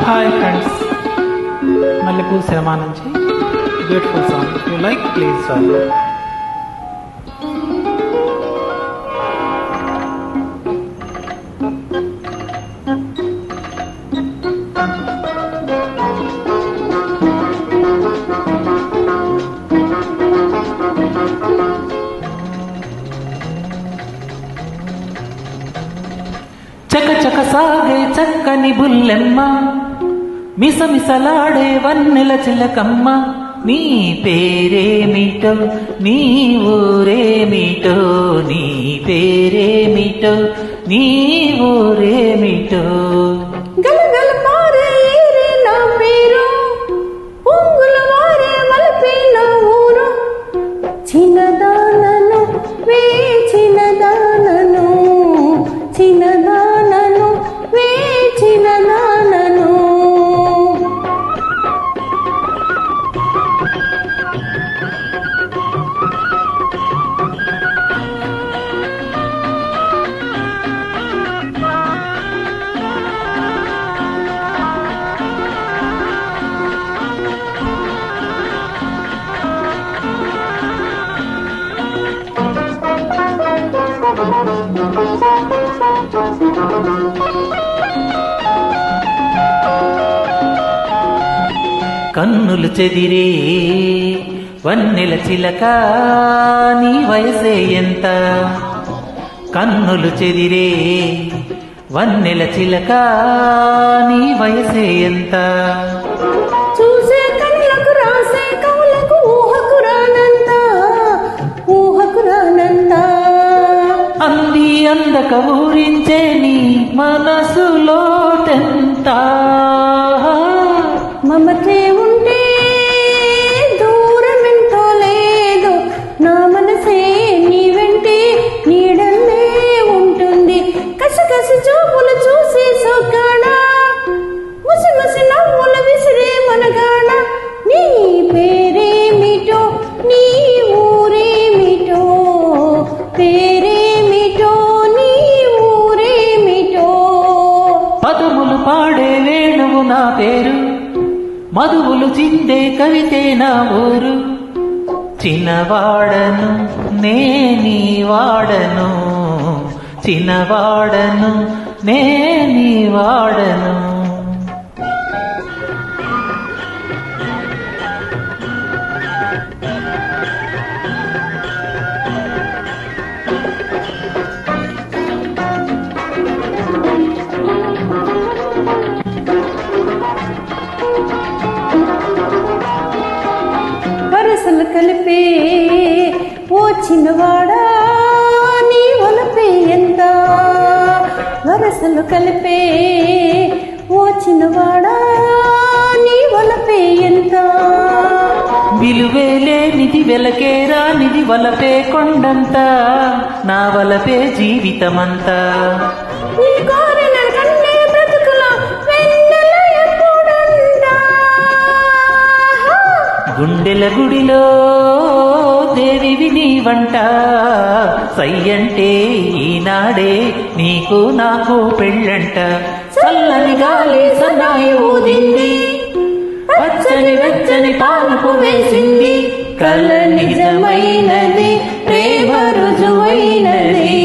Hi friends, మల్లెపూల cinema నుంచి beautiful song. You like please song. చక చక సాగే చక్కని బుల్లెమ్మ, మిసమిసలాడే వన్నెల చిలకమ్మ. నీ పేరేమిటో, నీ ఊరేమిటో, నీ పేరేమిటో, నీ ఊరేమిటో. గలగల పారే నా పేరు, పొంగుల వారే వలపే నా ఊరు. చిన్నదానను వే చిన్నదానను, చిన్నదానను వే చిన్నదానను. కన్నులు చెదిరే వన్నెల చిలక, నీ వయసే ఎంత? కన్నులు చెదిరే వన్నెల చిలక, నీ వయసే ఎంత? చూసే కళ్ళకు రాసే కవులకు ఊహకు రానంత, ఊహకు రానంత. అంది అందక ఊరించే నీ మనసులోటెంత? మమతే ఉంటే దూరమెంతో లేదు, నా మనసే నీ వెంటే నీడల్లే ఉంటుంది. కసి చూపులు చూసి సొగ్గాడ, ముసి ముసి నవ్వుల విసిరే మనగాడ. నీ పేరేమిటో, నీ ఊరేమిటో, పేరేమిటో, నీ ఊరేమిటో. పదములు పాడే వేణువు నా పేరు, మధువులు చిందే కవితే నా ఊరు. చిన్నవాడను నేనీ వాడను, చిన్నవాడను నేనీ వాడను. వరసలు కలిపే ఓ చిన్నవాడా, నీ వలపే ఎంత? వరసలు కలిపే ఓ చిన్నవాడా, నీ వలపే ఎంత? విలువేలేనిది వెలకేరా నిధి, వలపే కొండంత, నా వలపే జీవితమంతా. నీ కోరిన కన్నే బ్రతుకుల వెన్నెల ఎప్పుడంట? గుండెల గుడిలో దేవివి నీవంట. సయ్యంటే ఈనాడే నీకు నాకు పెళ్ళంట. చల్లని గాలి సన్నాయి ఊదింది, పచ్చని వెచ్చని పానుపు వేసింది. కల నిజమైనది, ప్రేమ రుజువైనది.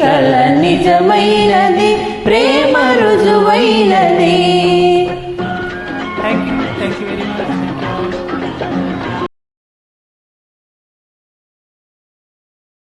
కల నిజమైనది, ప్రేమ రుజువైనది. Thank you very much.